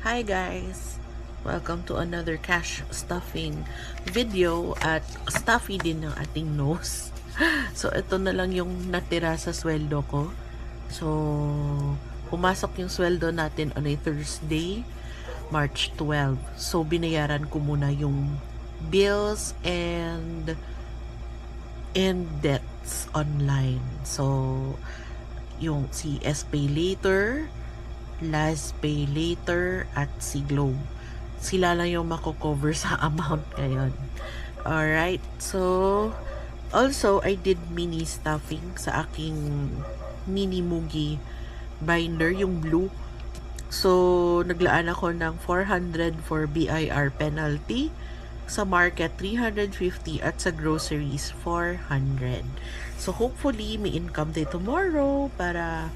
Hi guys! Welcome to another cash stuffing video at stuffy din ng ating nose. So ito na lang yung natira sa sweldo ko. So pumasok yung sweldo natin on a Thursday, March 12. So binayaran ko muna yung bills and debts online. So yung si SPay Later, Last Pay Later at si Globe. Sila lang yung mako-cover sa amount ngayon. Alright, so also I did mini stuffing sa aking mini Mugi binder, yung blue. So naglaan ako ng 400 for BIR penalty, sa market 350 at sa groceries 400. So hopefully may income day tomorrow para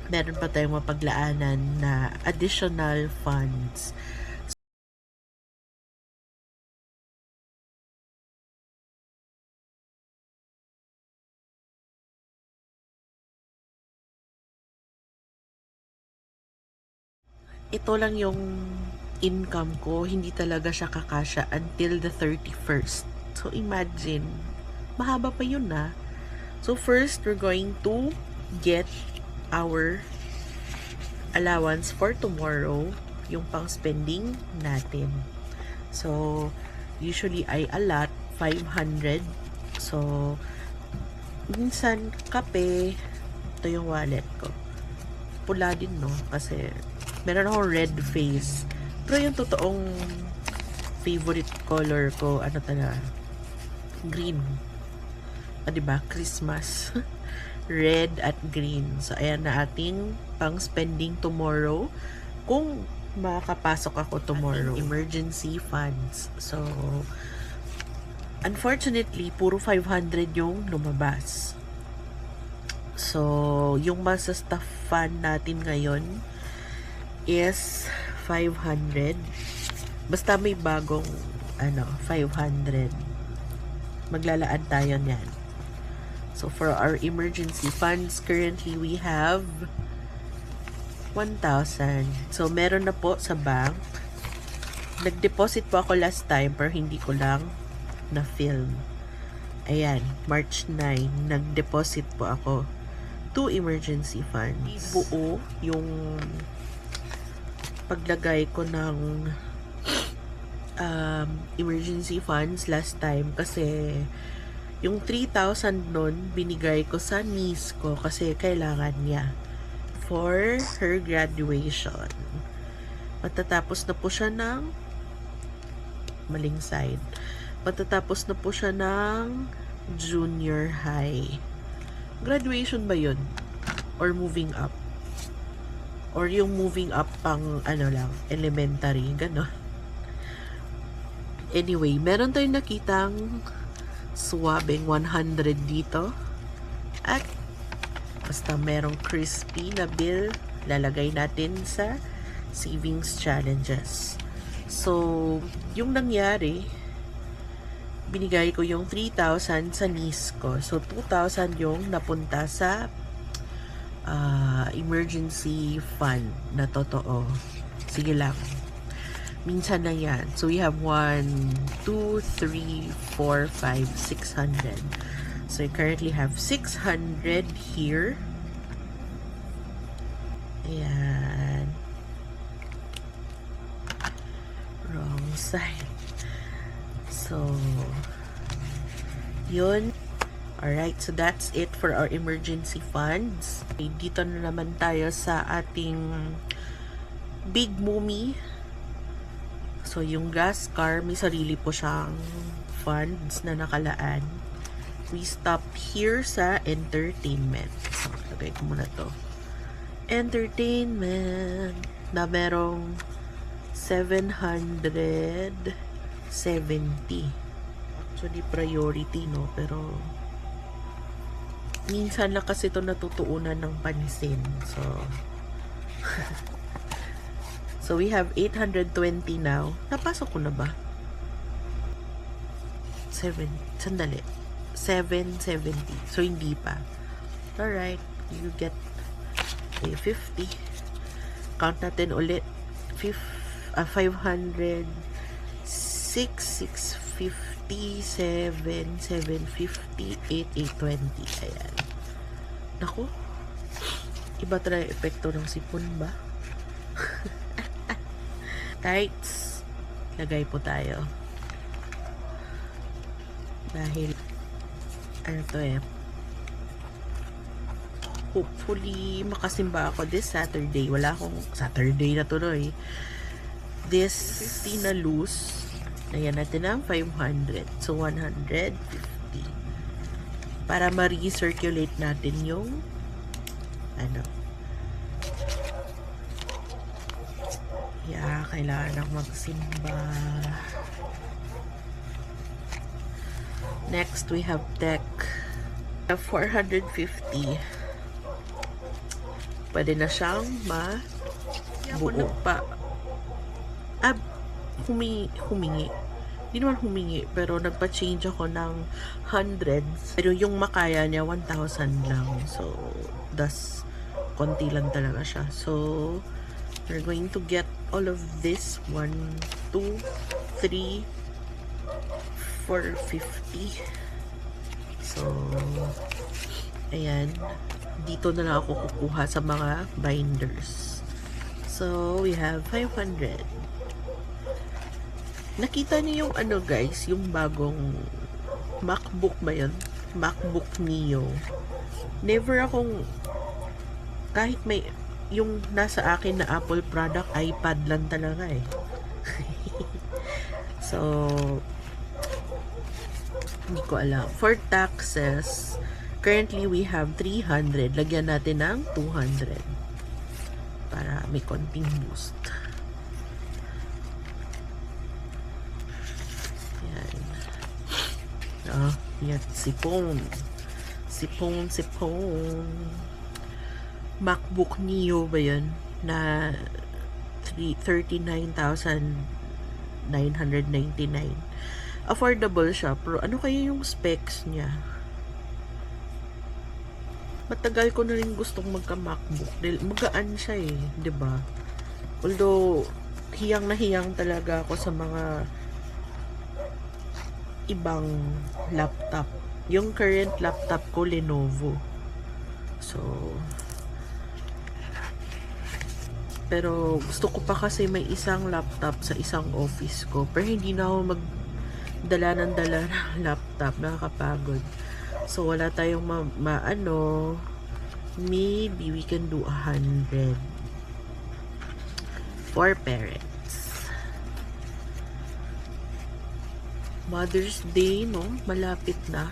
meron pa tayong mapaglaanan na additional funds. Ito lang yung income ko, hindi talaga siya kakasya until the 31st. So imagine, mahaba pa yun na. So first, we're going to get our allowance for tomorrow, yung pang spending natin. So usually I allot 500. So minsan kape, ito yung wallet ko. Pula din, no? Kasi meron akong red face. Pero yung totoong favorite color ko, ano talaga? Green. Diba? Christmas. Red at green. So, ayan na ating pang spending tomorrow. Kung makakapasok ako tomorrow. Emergency funds. So, unfortunately, puro 500 yung lumabas. So, yung masa stuff fund natin ngayon is 500. Basta may bagong 500. Maglalaan tayo niyan. So for our emergency funds, currently we have 1,000. So meron na po sa bank. Nag-deposit po ako last time pero hindi ko lang na-film. Ayan, March 9, nag-deposit po ako 2 emergency funds. Buo yung paglagay ko ng emergency funds last time kasi yung 3,000 nun binigay ko sa niece ko kasi kailangan niya for her graduation. Matatapos na po siya ng maling side. Matatapos na po siya ng junior high. Graduation ba yun? Or moving up? Or yung moving up pang lang, elementary, gano'n. Anyway, meron tayong nakitang swabing 100 dito. At basta merong crispy na bill, lalagay natin sa savings challenges. So, yung nangyari, binigay ko yung 3,000 sa niece ko. So, 2,000 yung napunta sa emergency fund na totoo. Sige lang. Minsan na yan. So, we have 1, 2, 3, 4, 5, 600. So, I currently have 600 here. Ayan. Wrong side. So, yun. Alright, so that's it for our emergency funds. Okay, dito na naman tayo sa ating Big Mummy. So, yung gas car, may sarili po siyang funds na nakalaan. We stop here sa entertainment. So, lagay ko muna to. Entertainment na merong 770. Actually, priority, no? Pero minsan lang kasi ito natutuunan ng pansin. So, so we have 820 now. Napasok ko na ba? 770. So, hindi pa. Alright. You get 50. Count natin ulit. 500, 650, 750, 820. Ayan. Naku, iba talaga epekto ng sipon ba? Tights. Lagay po tayo. Dahil, ano to hopefully, makasimba ako this Saturday. Wala akong Saturday na tuloy. This 50 na loose. Lagyan natin ng 500. So, 150. Para ma-recirculate natin yung kailangan ako magsimba. Next, we have tech. 450. Pwede na siyang mabuo pa. Humingi. Hindi naman humingi, pero nagpa-change ako ng hundreds. Pero yung makaya niya, 1,000 lang. So, das konti lang talaga siya. So, we're going to get all of this. 1, 2, 3, 450. So, ayan. Dito na lang ako kukuha sa mga binders. So, we have 500. Nakita niyo yung guys, yung bagong MacBook ba yun? MacBook Neo. Never akong, kahit may, yung nasa akin na Apple product, iPad lang talaga So, hindi ko alam. For taxes, currently we have 300. Lagyan natin ng 200 para may konting boost. Yan, sipon. MacBook Neo ba yun? Na 39,999. Affordable siya, pero ano kaya yung specs niya? Matagal ko na rin gustong magka-MacBook. Magaan siya diba? Although, hiyang na hiyang talaga ako sa mga ibang laptop. Yung current laptop ko, Lenovo. So, pero gusto ko pa kasi may isang laptop sa isang office ko. Pero hindi na ako magdala ng laptop. Nakakapagod. So, wala tayong maybe we can do 100 for parents. Mother's Day, no? Malapit na.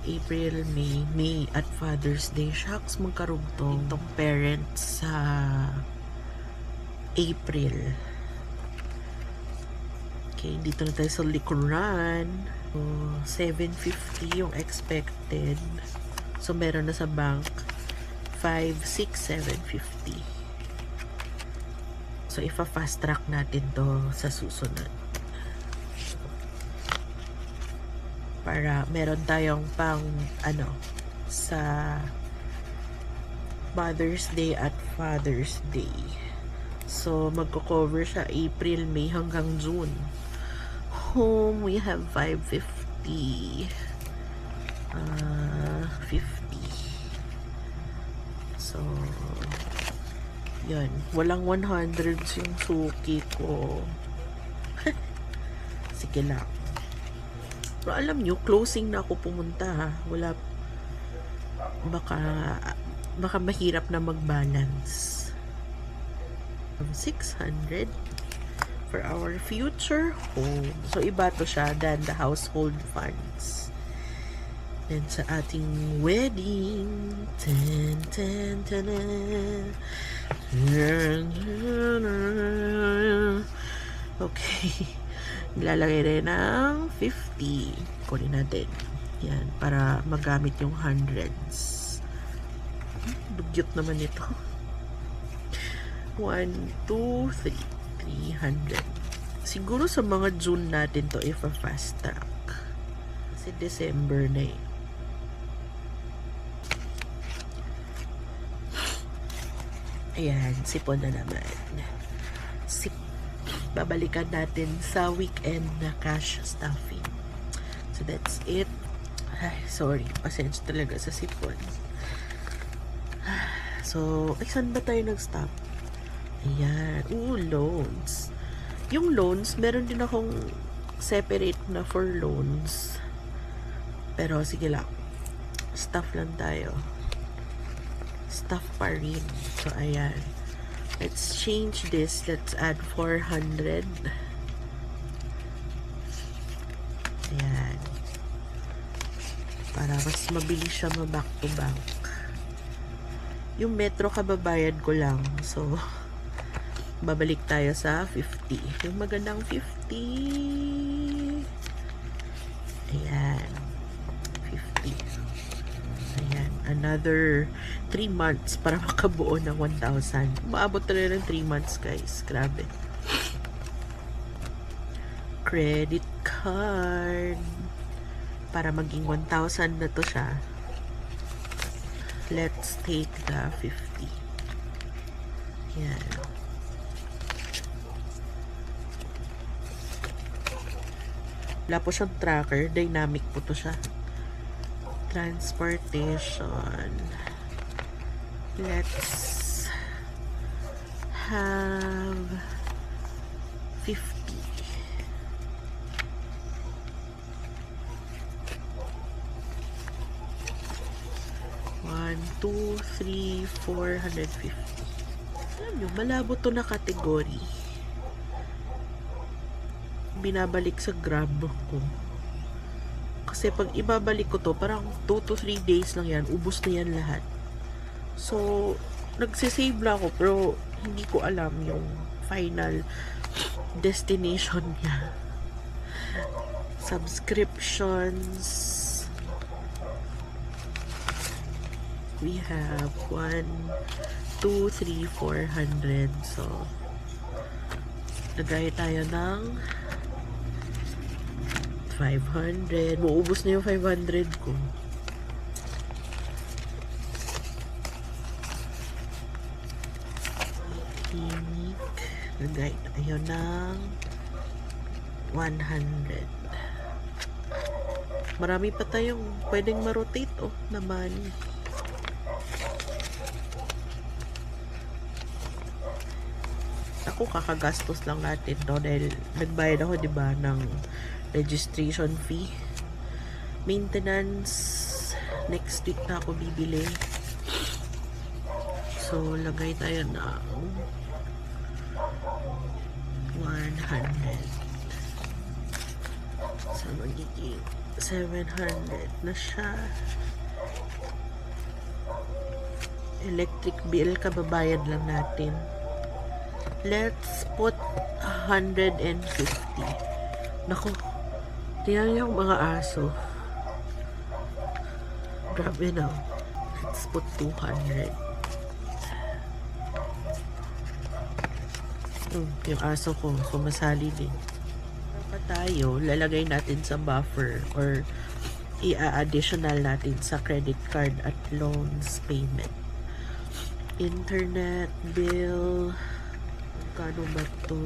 April, May at Father's Day. Shucks, magkarugtong itong parents sa April. Okay, dito na tayo sa likuran. 750 yung expected. So, meron na sa bank 5, 6, 750. So, ipa-fast track natin to sa susunod. Para meron tayong pang sa Mother's Day at Father's Day. So, magko-cover siya April, May hanggang June. Home, we have 550. 50. So, yan. Walang 100s yung suki ko. Sige lang. Pero alam nyo, closing na ako pumunta Wala, baka mahirap na mag-balance. 600 for our future home. So, iba to siya than the household funds. Then, sa ating wedding. Okay. Nilalagay rin ng 50. Kunin natin. Yan. Para magamit yung hundreds. Dugyot naman ito. 1, 2, 3. 300. Siguro sa mga June natin to if a fast track. Kasi December na Ayan. Sipon na naman. sip. Babalikan natin sa weekend na cash stuffing. So that's it. Ay, sorry. Pasensya talaga sa sipon. So, saan ba tayo nag-stop? Ayan. Loans. Yung loans, meron din akong separate na for loans. Pero, sige lang. Stuff lang tayo. Stuff pa rin. So, ayan. Let's change this. Let's add 400. Ayan. Para mas mabilis siya ma-back to bank. Yung metro kababayad ko lang. So, babalik tayo sa 50. Yung magandang 50. Ayan. 50. Ayan. Another 3 months para makabuo ng 1,000. Maabot talaga ng 3 months, guys. Grabe. Credit card. Para maging 1,000 na to siya. Let's take the 50. Yan. Wala po siyang tracker. Dynamic po to siya. Transportation. Let's have 50. 1, 2, 3, 450. Alam nyo, malabo to na category. Binabalik sa Grab ko. Kasi pag ibabalik ko to, parang 2 to 3 days lang yan. Ubus na yan lahat. So, nagsisave lang ako, pero hindi ko alam yung final destination niya. Subscriptions. We have 1, 2, 3, 400. So, lagay tayo ng 500. Maubos na yung 500 ko. Clinic. Lagay tayo ng 100. Marami pa tayong pwedeng ma-rotate na money. Ako, kakagastos lang natin to dahil nagbayad ako, diba, ng registration fee. Maintenance, next week na ako bibili. So, lagay tayo ng 100. So, magiging 700 na siya. Electric bill, kababayad lang natin. Let's put 150. Naku, tingnan yung mga aso. Grabe na. Let's put 200. Yung aso ko, sumasali din. Pa tayo, lalagay natin sa buffer or i-additional natin sa credit card at loans payment. Internet bill. Kano ba to?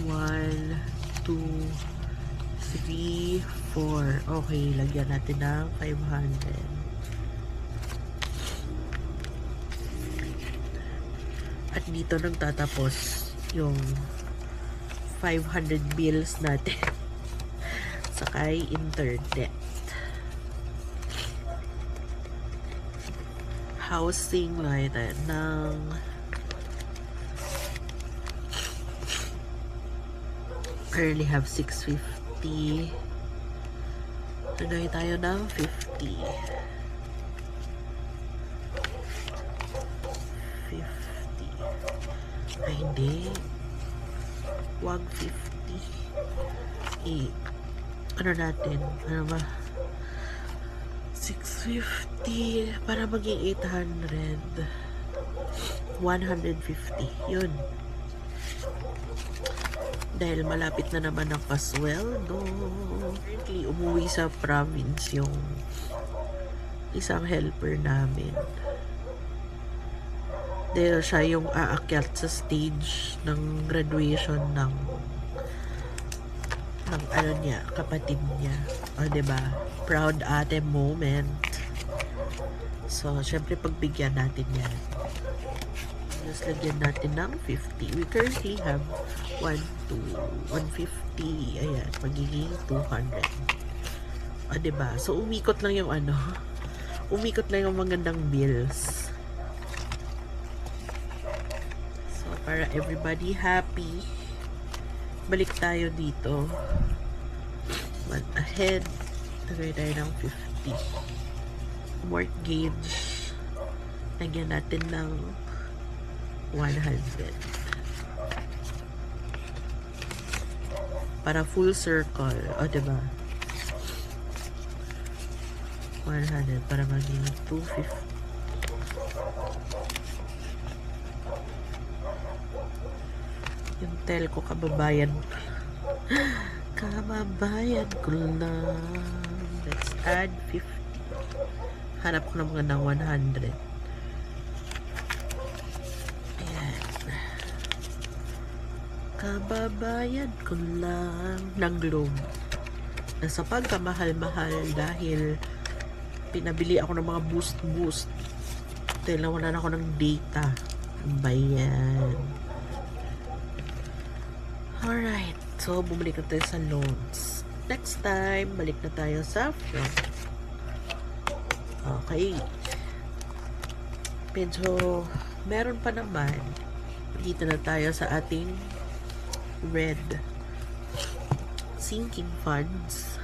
1, 2, 3, 4. Okay, lagyan natin ng 500. At dito nang tatapos yung 500 bills natin. Sakay internet. Housing natin ng currently have 650. Lagay tayo ng 50. 50. Ay, hindi. Wag 50. Ano natin? Ano ba? 650 para maging 800. 150. Yun. Dahil malapit na naman ang pasweldo. Currently, umuwi sa province yung isang helper namin. Dahil siya yung aakyat sa stage ng graduation ng ano niya, kapatid niya. O, diba? Proud ate moment. So, syempre, pagbigyan natin yan. Just lagyan natin ng 50. We currently have 150. Ayan, magiging 200. O, diba? So, umikot lang yung ano. Umikot lang yung magandang bills. So, para everybody happy, balik tayo dito. One ahead. Tagay tayo ng 50. Mortgage. Lagyan natin ng 100. Para full circle. O, diba? 100 para maging 250. Yung telco kababayan. Kababayan ko lang. Let's add 50. Hanap ko ng mga ng 100. Ayan. Kababayan ko lang ng Globe. Nasa pagkamahal-mahal dahil pinabili ako ng mga boost. Dahil wala na ako ng data. Bayan. Alright. So, bumalik na tayo sa loans. Next time, balik na tayo sa front. Okay. Medyo meron pa naman. Dito na tayo sa ating red sinking funds.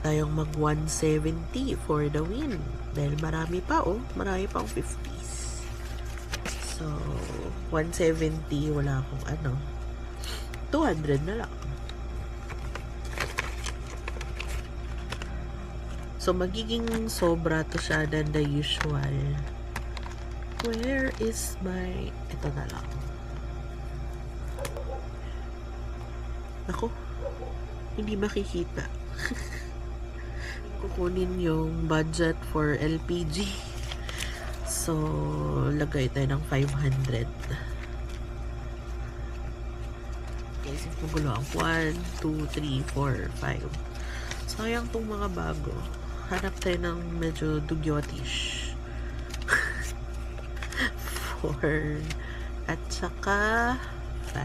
Tayong mag 170 for the win. Dahil marami pa, oh. Marami pang 50s. So, 170, wala akong ano. 200 na lang. So, magiging sobra to siya than the usual. Where is my... Ito na lang. Ako, hindi makikita. Kukunin yung budget for LPG. So, lagay tayo ng 500. Okay, so gulo ang 1, 2, 3, 4, 5. Sayang tong mga bago. Hanap tayo ng medyo dugyotish. 4 at saka 5.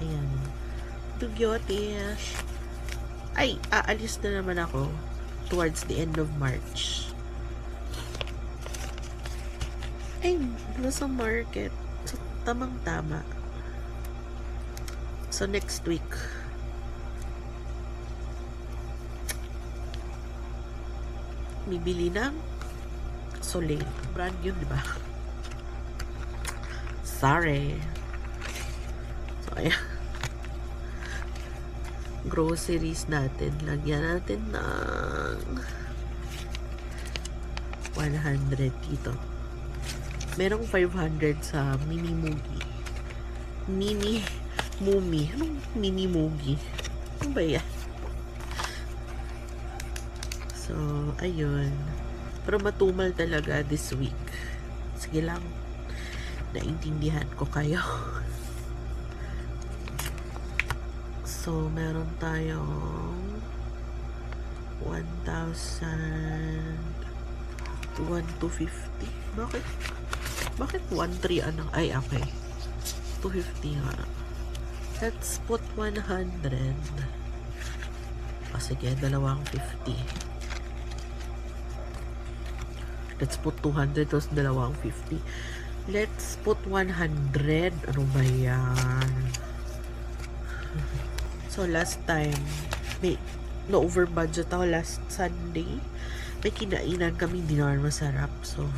Ayan. Dugyotish. Ay, aalis na naman ako towards the end of March. Ay, nasa market. So, tamang-tama. So, next week. Bibili ng Soleil. Brand yun, di ba? Sorry. So, ayan. Groceries natin. Lagyan natin ng 100 dito. Merong 500 sa mini mugi. Mini mumi. Anong mini mugi? Ano ba yan? So, ayun. Pero matumal talaga this week. Sige lang. Naintindihan ko kayo. So, meron tayong 1,000 to 1,250. Bakit? Bakit 1,3 anong? Ay, okay. 250 nga. Let's put 100. O, sige, 250. Let's put 200 tapos 250. Let's put 100. Ano ba yan? So, last time, may na-over budget ako last Sunday. May kinainan kami, hindi naman masarap. So,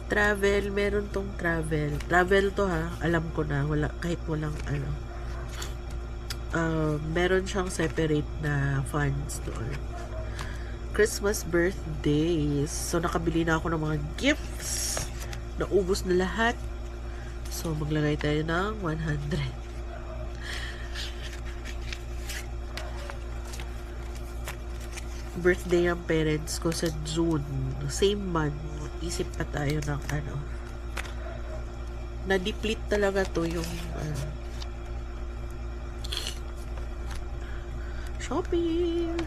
travel, meron tong travel. Travel to ha, alam ko na, wala, kahit walang ano. Meron siyang separate na funds doon. Christmas birthdays. So, nakabili na ako ng mga gifts. Naubos na lahat. So, maglagay tayo ng 100. Birthday ng parents ko sa June. Same month. Isip pa tayo ng ano. Na-deplete talaga to yung shopping.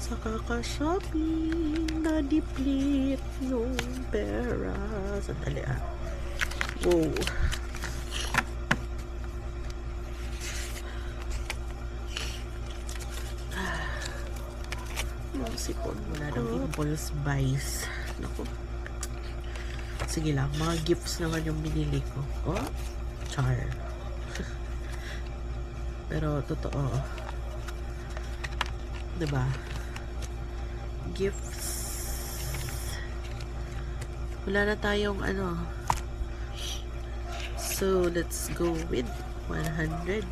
Sa kaka-shopping, na-deplete yung pera. Sandali Wow. Yung sipon mo na ng impulse buys. Naku. Sige lang, mga gifts naman yung binili ko. Oh, char. Pero totoo. Diba? Gifts. Wala na tayong So, let's go with 100.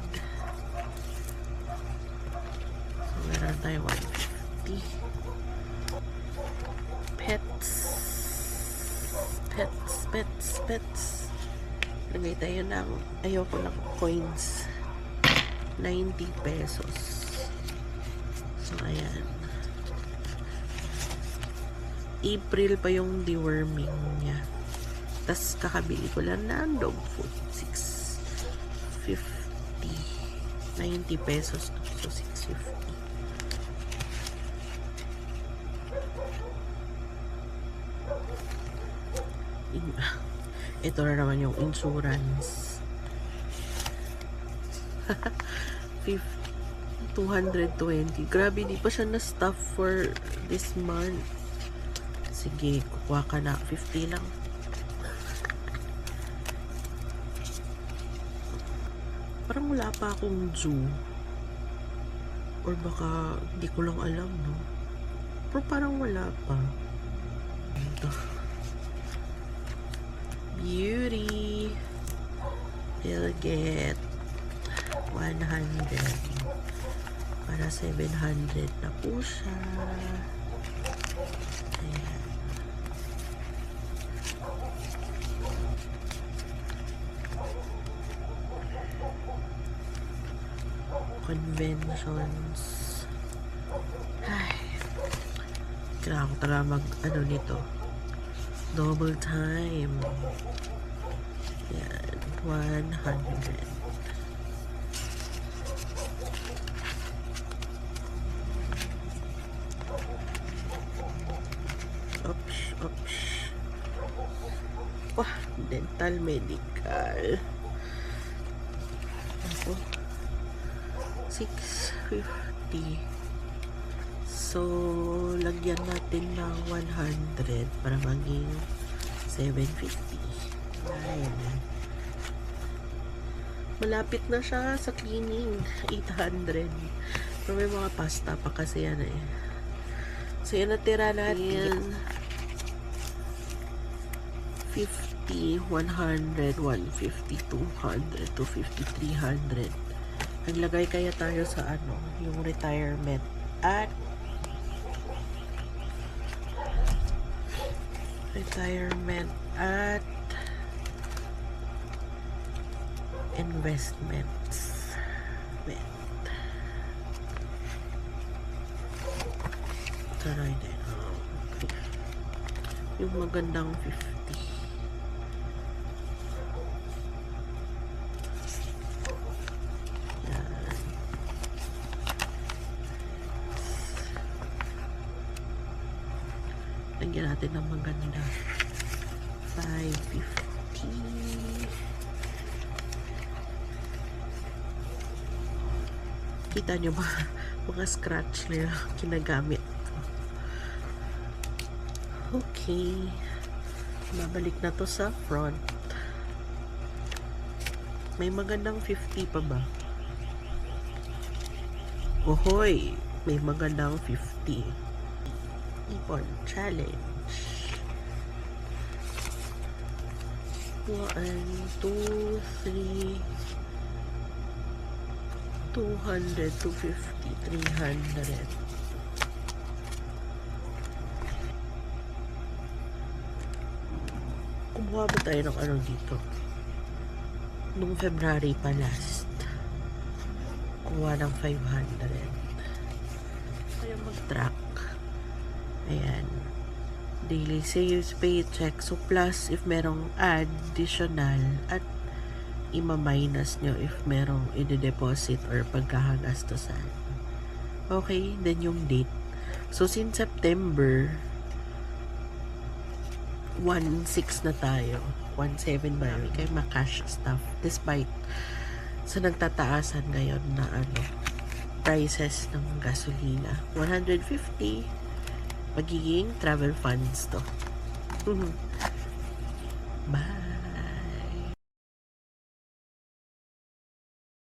So, meron tayo 150. Pets. Lagay tayo ng, ayoko ng coins. 90 pesos. So, ayan. April pa yung deworming niya. Tas kakabili ko lang ng dog food. 650. 90 pesos. So, 650. Ito na naman yung insurance. 220. Grabe, di pa siya na-staff for this month. Sige, kukuha ka na. 50 lang. Parang wala pa akong due. Or baka hindi ko lang alam, no? Pero parang wala pa. Ito. Beauty. You'll get 100. Para 700 na po siya. Ayan. Conventions. Ay. Kailangan ko talaga nito. Double time. Yan. 100. Oops. Wah, dental medical. Ako. 650. So, lagyan natin ng 100 para maging 750. Ayan. Malapit na siya sa cleaning. 800. Pero may mga pasta pa kasi yan eh. So, yan natira natin. 50, 100, 150, 200, 250, 300. Naglagay kaya tayo sa yung retirement at investments. Taray din. Yung magandang 50. Lagyan natin ng maganda. 550. Kita nyo ba? Mga scratch na kinagamit. Okay. Babalik na to sa front. May magandang 50 pa ba? Ohoy! May magandang 50. Ipon challenge. 1, 2, 3, 200, 250, 300. Kumuha ba tayo ng dito? Nung February pa last. Kuha ng 500. Kaya mag-track. Ayan. daily sales, paycheck. So, plus, if merong additional at ima-minus nyo if merong i-deposit or pagkakagastusan. Okay, then yung date. So, since September, 1.6 na tayo. 1.7 ba yun? Kaya ma-cash stuff. Despite sa nagtataasan ngayon na prices ng gasolina. 150 magiging travel funds to. Bye!